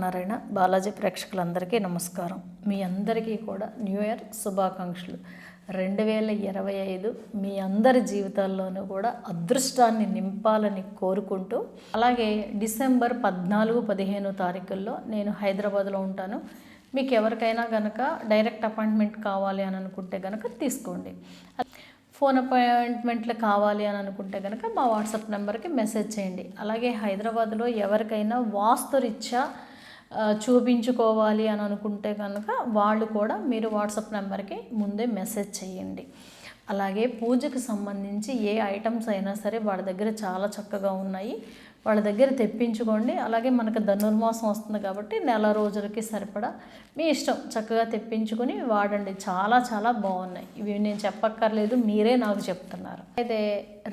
శ్రీమన్నారాయణ. బాలాజీ ప్రేక్షకులందరికీ నమస్కారం. మీ అందరికీ కూడా న్యూ ఇయర్ శుభాకాంక్షలు. 2025 మీ అందరి జీవితాల్లోనూ కూడా అదృష్టాన్ని నింపాలని కోరుకుంటూ, అలాగే డిసెంబర్ 14, 15 తారీఖుల్లో నేను హైదరాబాద్లో ఉంటాను. మీకు ఎవరికైనా కనుక డైరెక్ట్ అపాయింట్మెంట్ కావాలి అని అనుకుంటే కనుక తీసుకోండి. ఫోన్ అపాయింట్మెంట్లు కావాలి అని అనుకుంటే కనుక మా వాట్సాప్ నెంబర్కి మెసేజ్ చేయండి. అలాగే హైదరాబాద్లో ఎవరికైనా వాస్తురీత్యా చూపించుకోవాలి అని అనుకుంటే కనుక వాళ్ళు కూడా మీరు వాట్సాప్ నెంబర్కి ముందే మెసేజ్ చేయండి. అలాగే పూజకు సంబంధించి ఏ ఐటమ్స్ అయినా సరే వాళ్ళ దగ్గర చాలా చక్కగా ఉన్నాయి, వాళ్ళ దగ్గర తెప్పించుకోండి. అలాగే మనకు ధనుర్మాసం వస్తుంది కాబట్టి నెల రోజులకి సరిపడా మీ ఇష్టం చక్కగా తెప్పించుకొని వాడండి. చాలా చాలా బాగున్నాయి. ఇవి నేను చెప్పక్కర్లేదు, మీరే నాకు చెప్తున్నారు. అయితే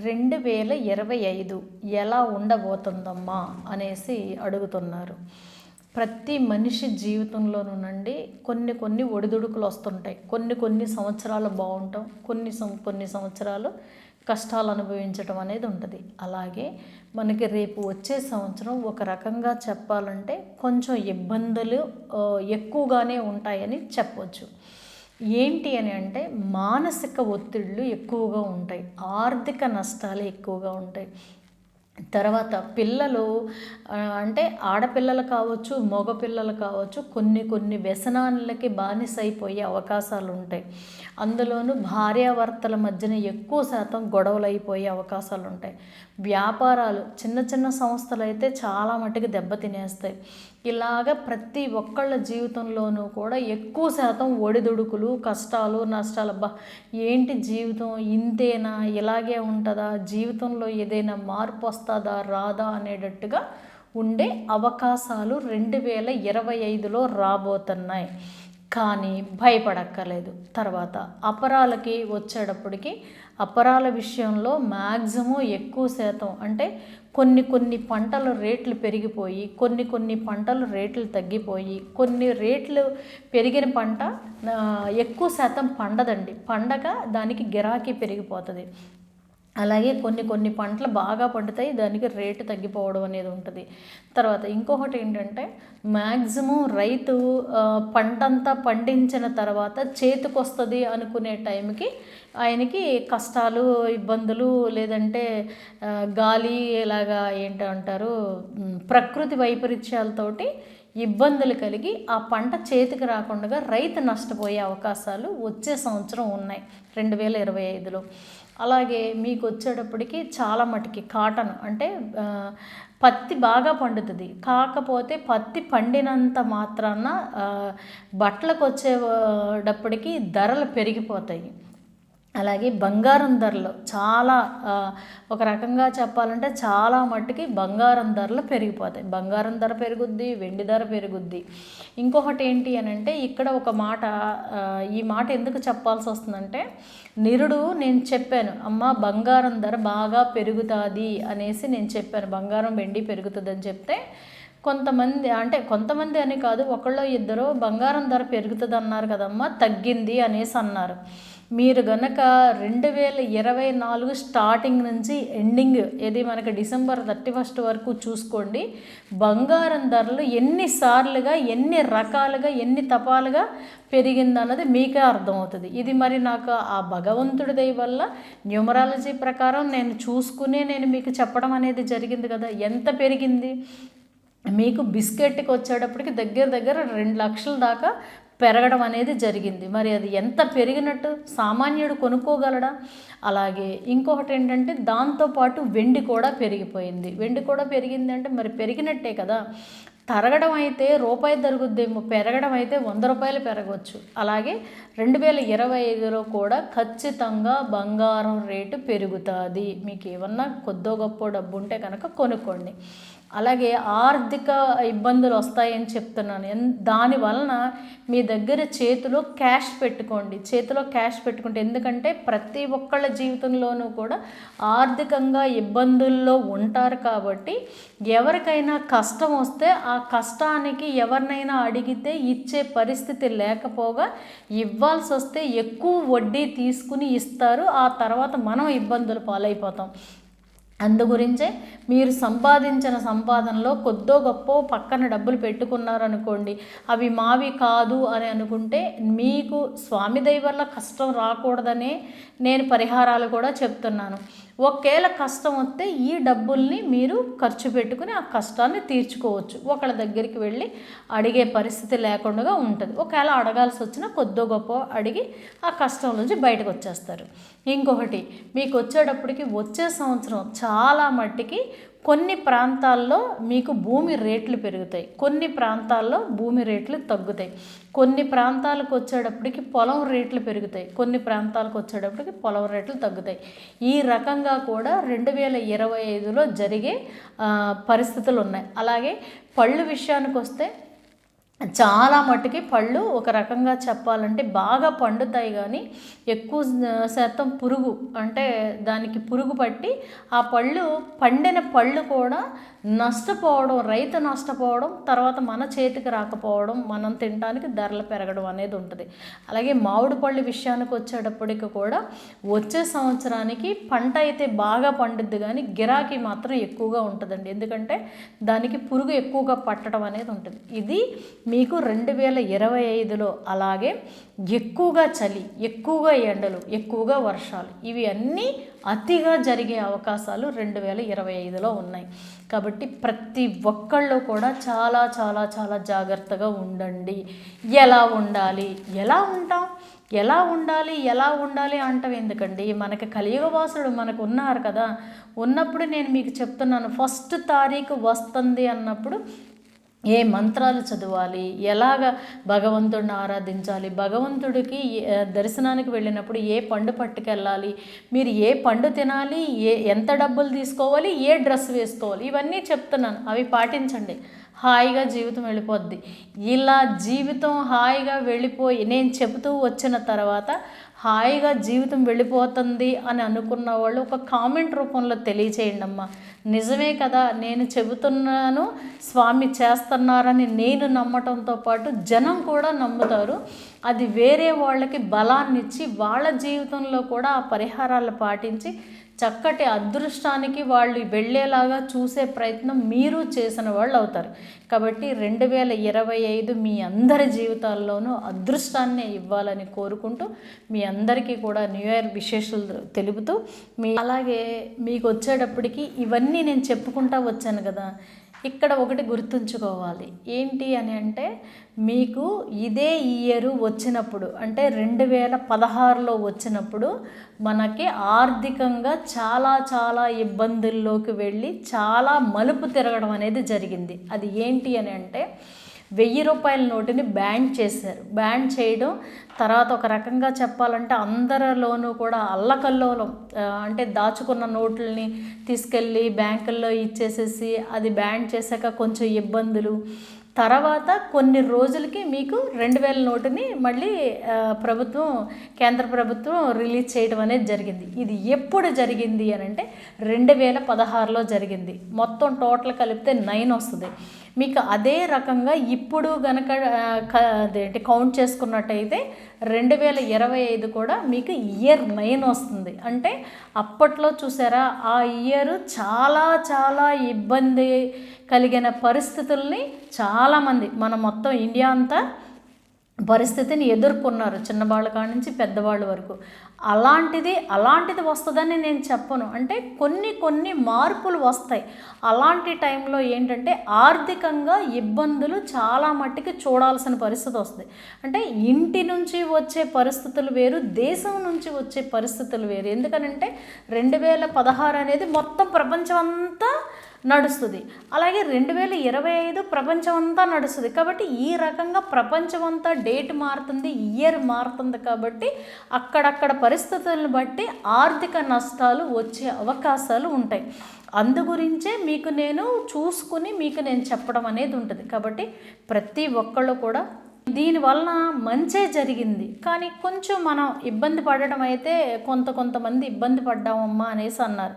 2025 ఎలా ఉండబోతుందమ్మా అనేసి అడుగుతున్నారు. ప్రతి మనిషి జీవితంలోనండి కొన్ని ఒడిదుడుకులు వస్తుంటాయి. కొన్ని సంవత్సరాలు బాగుంటాం, కొన్ని సంవత్సరాలు కష్టాలు అనుభవించడం అనేది ఉంటుంది. అలాగే మనకి రేపు వచ్చే సంవత్సరం ఒక రకంగా చెప్పాలంటే కొంచెం ఇబ్బందులు ఎక్కువగానే ఉంటాయని చెప్పవచ్చు. ఏంటి అని అంటే మానసిక ఒత్తిళ్ళు ఎక్కువగా ఉంటాయి, ఆర్థిక నష్టాలు ఎక్కువగా ఉంటాయి. తర్వాత పిల్లలు అంటే ఆడపిల్లలు కావచ్చు, మగపిల్లలు కావచ్చు, కొన్ని వ్యసనాలకి బానిసైపోయే అవకాశాలు ఉంటాయి. అందులోనూ భార్యాభర్తల మధ్యన ఎక్కువ శాతం గొడవలు అయిపోయే అవకాశాలు ఉంటాయి. వ్యాపారాలు చిన్న సంస్థలు అయితే చాలా మటుకు దెబ్బతినేస్తాయి. ఇలాగ ప్రతి ఒక్కళ్ళ జీవితంలోనూ కూడా ఎక్కువ శాతం ఒడిదుడుకులు, కష్టాలు, నష్టాలు. ఏంటి జీవితం ఇంతేనా, ఇలాగే ఉంటుందా, జీవితంలో ఏదైనా మార్పు వస్తుందా రాదా అనేటట్టుగా ఉండే అవకాశాలు 2025లో రాబోతున్నాయి. కానీ భయపడక్కర్లేదు. తర్వాత అపరాలకి వచ్చేటప్పటికి అపరాల విషయంలో మ్యాక్సిమం ఎక్కువ శాతం అంటే కొన్ని పంటల రేట్లు పెరిగిపోయి, కొన్ని పంటల రేట్లు తగ్గిపోయి, కొన్ని రేట్లు పెరిగిన పంట ఎక్కువ శాతం పండదండి. పండగ దానికి గిరాకీ పెరిగిపోతుంది. అలాగే కొన్ని పంటలు బాగా పండుతాయి, దానికి రేటు తగ్గిపోవడం అనేది ఉంటుంది. తర్వాత ఇంకొకటి ఏంటంటే మ్యాక్సిమం రైతు పంటంతా పండించిన తర్వాత చేతికొస్తుంది అనుకునే టైంకి ఆయనకి కష్టాలు, ఇబ్బందులు, లేదంటే గాలి ఇలాగా ఏంటంటారు ప్రకృతి వైపరీత్యాలతోటి ఇబ్బందులు కలిగి ఆ పంట చేతికి రాకుండా రైతు నష్టపోయే అవకాశాలు వచ్చే సంవత్సరం ఉన్నాయి 2025లో. అలాగే మీకు వచ్చేటప్పటికి చాలా మటుకి కాటన్ అంటే పత్తి బాగా పండుతుంది. కాకపోతే పత్తి పండినంత మాత్రాన బట్టలకు వచ్చేటప్పటికి ధరలు పెరిగిపోతాయి. అలాగే బంగారం ధరలు చాలా ఒక రకంగా చెప్పాలంటే చాలా మట్టుకి బంగారం ధరలు పెరిగిపోతాయి. బంగారం ధర పెరుగుద్ది, వెండి ధర పెరుగుద్ది. ఇంకొకటి ఏంటి అని అంటే ఇక్కడ ఒక మాట, ఈ మాట ఎందుకు చెప్పాల్సి వస్తుందంటే నేను చెప్పాను అమ్మ బంగారం ధర బాగా పెరుగుతుంది అనేసి నేను చెప్పాను. బంగారం వెండి పెరుగుతుంది అని చెప్తే కొంతమంది అని కాదు, ఒకళ్ళో ఇద్దరు బంగారం ధర పెరుగుతుంది అన్నారు కదమ్మా, తగ్గింది అనేసి అన్నారు. మీరు గనక 2024 స్టార్టింగ్ నుంచి ఎండింగ్ ఏది మనకి డిసెంబర్ 31 వరకు చూసుకోండి, బంగారం ధరలు ఎన్నిసార్లుగా, ఎన్ని రకాలుగా, ఎన్ని తపాలుగా పెరిగిందన్నది మీకే అర్థమవుతుంది. ఇది మరి నాకు ఆ భగవంతుడి దయ వల్ల న్యూమరాలజీ ప్రకారం నేను మీకు చెప్పడం అనేది జరిగింది కదా. ఎంత పెరిగింది మీకు బిస్కెట్కి వచ్చేటప్పటికి దగ్గర 2 లక్షల దాకా పెరగడం అనేది జరిగింది. మరి అది ఎంత పెరిగినట్టు సామాన్యుడు కొనుక్కోగలడా? అలాగే ఇంకొకటి ఏంటంటే దాంతోపాటు వెండి కూడా పెరిగిపోయింది. వెండి కూడా పెరిగింది అంటే మరి పెరిగినట్టే కదా. తరగడం అయితే రూపాయి తరుగుద్దేమో, పెరగడం అయితే 100 రూపాయలు పెరగవచ్చు. అలాగే 2025లో కూడా ఖచ్చితంగా బంగారం రేటు పెరుగుతుంది. మీకు ఏమన్నా కొద్దో గొప్ప డబ్బు ఉంటే కనుక కొనుక్కోండి. అలాగే ఆర్థిక ఇబ్బందులు వస్తాయని చెప్తున్నాను. దానివలన మీ దగ్గర చేతిలో క్యాష్ పెట్టుకుంటే, ఎందుకంటే ప్రతి ఒక్కళ్ళ జీవితంలోనూ కూడా ఆర్థికంగా ఇబ్బందుల్లో ఉంటారు. కాబట్టి ఎవరికైనా కష్టం వస్తే ఆ కష్టానికి ఎవరినైనా అడిగితే ఇచ్చే పరిస్థితి లేకపోగా ఇవ్వాల్సి వస్తే ఎక్కువ వడ్డీ తీసుకుని ఇస్తారు. ఆ తర్వాత మనం ఇబ్బందులు పాలైపోతాం. అందు గురించే మీరు సంపాదించిన సంపాదనలో కొద్దో గొప్ప పక్కన డబ్బులు పెట్టుకున్నారనుకోండి, అవి మావి కాదు అని అనుకుంటే మీకు స్వామి దయ వల్ల కష్టం రాకూడదనే నేను పరిహారాలు కూడా చెప్తున్నాను. ఒకవేళ కష్టం వస్తే ఈ డబ్బుల్ని మీరు ఖర్చు పెట్టుకుని ఆ కష్టాన్ని తీర్చుకోవచ్చు. ఒకళ్ళ దగ్గరికి వెళ్ళి అడిగే పరిస్థితి లేకుండా ఉంటుంది. ఒకవేళ అడగాల్సి వచ్చినా కొద్దో గొప్ప అడిగి ఆ కష్టం నుంచి బయటకు వచ్చేస్తారు. ఇంకొకటి, మీకు వచ్చేటప్పటికి వచ్చే సంవత్సరం చాలా మట్టికి కొన్ని ప్రాంతాల్లో మీకు భూమి రేట్లు పెరుగుతాయి, కొన్ని ప్రాంతాల్లో భూమి రేట్లు తగ్గుతాయి, కొన్ని ప్రాంతాలకు వచ్చేటప్పటికి పొలం రేట్లు పెరుగుతాయి, కొన్ని ప్రాంతాలకు వచ్చేటప్పటికి పొలం రేట్లు తగ్గుతాయి. ఈ రకంగా కూడా 2025లో జరిగే పరిస్థితులు ఉన్నాయి. అలాగే పళ్ళు విషయానికి వస్తే చాలా మట్టుకి పళ్ళు ఒక రకంగా చెప్పాలంటే బాగా పండుతాయి, కానీ ఎక్కువ శాతం పురుగు, అంటే దానికి పురుగు పట్టి ఆ పళ్ళు పండిన పళ్ళు కూడా నష్టపోవడం, రైతు నష్టపోవడం, తర్వాత మన చేతికి రాకపోవడం, మనం తినడానికి ధరలు పెరగడం అనేది ఉంటుంది. అలాగే మామిడి పళ్ళు విషయానికి వచ్చేటప్పటికి కూడా వచ్చే సంవత్సరానికి పంట అయితే బాగా పండుద్ది, కానీ గిరాకీ మాత్రం ఎక్కువగా ఉంటుందండి. ఎందుకంటే దానికి పురుగు ఎక్కువగా పట్టడం అనేది ఉంటుంది. ఇది మీకు 2025లో అలాగే ఎక్కువగా చలి, ఎక్కువగా ఎండలు, ఎక్కువగా వర్షాలు, ఇవి అన్నీ అతిగా జరిగే అవకాశాలు 2025లో ఉన్నాయి. కాబట్టి ప్రతి ఒక్కళ్ళు కూడా చాలా చాలా చాలా జాగ్రత్తగా ఉండండి. ఎలా ఉండాలి, ఎలా ఉండాలి అంటాం ఎందుకండి? మనకి కలియుగవాసుడు మనకు ఉన్నారు కదా. ఉన్నప్పుడు నేను మీకు చెప్తున్నాను, 1 తారీఖు వస్తుంది అన్నప్పుడు ఏ మంత్రాలు చదవాలి, ఎలాగ భగవంతుడిని ఆరాధించాలి, భగవంతుడికి దర్శనానికి వెళ్ళినప్పుడు ఏ పండు పట్టుకెళ్ళాలి, మీరు ఏ పండు తినాలి, ఎంత డబ్బులు తీసుకోవాలి, ఏ డ్రెస్ వేసుకోవాలి, ఇవన్నీ చెప్తున్నాను. అవి పాటించండి, హాయిగా జీవితం వెళ్ళిపోద్ది. ఇలా జీవితం హాయిగా వెళ్ళిపోయి నేను చెబుతూ వచ్చిన తర్వాత హాయిగా జీవితం వెళ్ళిపోతుంది అని అనుకున్న వాళ్ళు ఒక కామెంట్ రూపంలో తెలియచేయండి అమ్మా. నిజమే కదా, నేను చెబుతున్నాను, స్వామి చేస్తున్నారని నేను నమ్మటంతో పాటు జనం కూడా నమ్ముతారు. అది వేరే వాళ్ళకి బలాన్ని ఇచ్చి వాళ్ళ జీవితంలో కూడా ఆ పరిహారాలు పాటించి చక్కటి అదృష్టానికి వాళ్ళు వెళ్ళేలాగా చూసే ప్రయత్నం మీరు చేసిన వాళ్ళు అవుతారు. కాబట్టి 2025 మీ అందరి జీవితాల్లోనూ అదృష్టాన్ని ఇవ్వాలని కోరుకుంటూ మీ అందరికీ కూడా న్యూ ఇయర్ విశేషాలు తెలుపుతూ అలాగే మీకు వచ్చేటప్పటికి ఇవన్నీ నేను చెప్పుకుంటా వచ్చాను కదా. ఇక్కడ ఒకటి గుర్తుంచుకోవాలి, ఏంటి అని అంటే, మీకు ఇదే ఇయర్ వచ్చినప్పుడు అంటే 2016లో వచ్చినప్పుడు మనకి ఆర్థికంగా చాలా చాలా ఇబ్బందుల్లోకి వెళ్ళి చాలా మలుపు తిరగడం అనేది జరిగింది. అది ఏంటి అని అంటే, 1000 రూపాయల నోటుని బ్యాన్ చేశారు. బ్యాన్ చేయడం తర్వాత ఒక రకంగా చెప్పాలంటే అందరిలోనూ కూడా అల్లకల్లోలం, అంటే దాచుకున్న నోట్లని తీసుకెళ్ళి బ్యాంకుల్లో ఇచ్చేసేసి అది బ్యాన్ చేశాక కొంచెం ఇబ్బందులు, తర్వాత కొన్ని రోజులకి మీకు 2000 నోటుని మళ్ళీ కేంద్ర ప్రభుత్వం రిలీజ్ చేయడం అనేది జరిగింది. ఇది ఎప్పుడు జరిగింది అని అంటే 2016లో జరిగింది. మొత్తం టోటల్ కలిపితే 9 వస్తుంది. మీకు అదే రకంగా ఇప్పుడు గనక కౌంట్ చేసుకున్నట్టయితే 2025 కూడా మీకు ఇయర్ 9 వస్తుంది. అంటే అప్పట్లో చూసారా, ఆ ఇయర్ చాలా చాలా ఇబ్బంది కలిగిన పరిస్థితుల్ని చాలామంది మన మొత్తం ఇండియా అంతా పరిస్థితిని ఎదుర్కొన్నారు, చిన్నవాళ్ళ కాడి నుంచి పెద్దవాళ్ళ వరకు. అలాంటిది వస్తుందని నేను చెప్పను. అంటే కొన్ని మార్పులు వస్తాయి. అలాంటి టైంలో ఏంటంటే ఆర్థికంగా ఇబ్బందులు చాలా మట్టుకి చూడాల్సిన పరిస్థితి వస్తుంది. అంటే ఇంటి నుంచి వచ్చే పరిస్థితులు వేరు, దేశం నుంచి వచ్చే పరిస్థితులు వేరు. ఎందుకనంటే 2016 అనేది మొత్తం ప్రపంచం అంతా నడుస్తుంది, అలాగే 2025 ప్రపంచం అంతా నడుస్తుంది. కాబట్టి ఈ రకంగా ప్రపంచం అంతా డేట్ మారుతుంది, ఇయర్ మారుతుంది. కాబట్టి అక్కడక్కడ పరిస్థితులను బట్టి ఆర్థిక నష్టాలు వచ్చే అవకాశాలు ఉంటాయి. అందుగురించే మీకు నేను చూసుకుని మీకు నేను చెప్పడం అనేది ఉంటుంది. కాబట్టి ప్రతి ఒక్కళ్ళు కూడా దీనివలన మంచే జరిగింది, కానీ కొంచెం మనం ఇబ్బంది పడడం అయితే కొంతమంది ఇబ్బంది పడ్డామమ్మా అనేసి అన్నారు.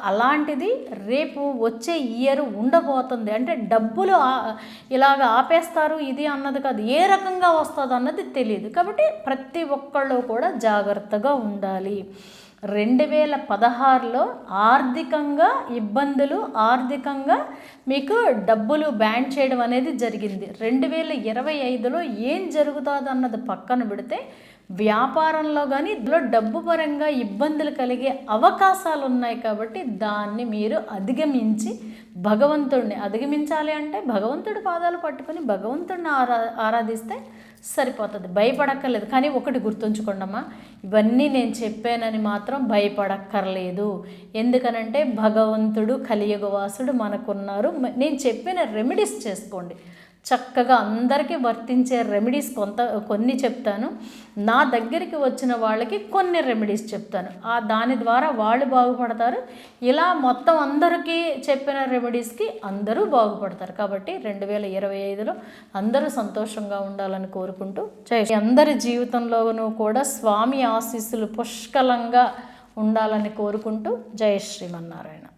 అలాంటిది రేపు వచ్చే ఇయర్ ఉండబోతుంది. అంటే డబ్బులు ఇలాగ ఆపేస్తారు ఇది అన్నది కాదు, ఏ రకంగా వస్తుంది అన్నది తెలియదు. కాబట్టి ప్రతి ఒక్కళ్ళు కూడా జాగ్రత్తగా ఉండాలి. 2016లో ఆర్థికంగా మీకు డబ్బులు బ్యాన్ చేయడం అనేది జరిగింది. 2025లో ఏం జరుగుతుంది అన్నది పక్కన పెడితే వ్యాపారంలో కానీ ఇందులో డబ్బు పరంగా ఇబ్బందులు కలిగే అవకాశాలు ఉన్నాయి. కాబట్టి దాన్ని మీరు అధిగమించి భగవంతుడిని అధిగమించాలి అంటే భగవంతుడి పాదాలు పట్టుకొని భగవంతుడిని ఆరాధిస్తే సరిపోతుంది, భయపడక్కర్లేదు. కానీ ఒకటి గుర్తుంచుకోండమ్మా, ఇవన్నీ నేను చెప్పానని మాత్రం భయపడక్కర్లేదు. ఎందుకనంటే భగవంతుడు కలియుగవాసుడు మనకున్నారు. నేను చెప్పిన రెమెడీస్ చేసుకోండి. చక్కగా అందరికీ వర్తించే రెమెడీస్ కొన్ని చెప్తాను. నా దగ్గరికి వచ్చిన వాళ్ళకి కొన్ని రెమెడీస్ చెప్తాను. దాని ద్వారా వాళ్ళు బాగుపడతారు. ఇలా మొత్తం అందరికీ చెప్పిన రెమెడీస్కి అందరూ బాగుపడతారు. కాబట్టి 2025లో అందరూ సంతోషంగా ఉండాలని కోరుకుంటూ అందరి జీవితంలోనూ కూడా స్వామి ఆశీస్సులు పుష్కలంగా ఉండాలని కోరుకుంటూ జై శ్రీమన్నారాయణ.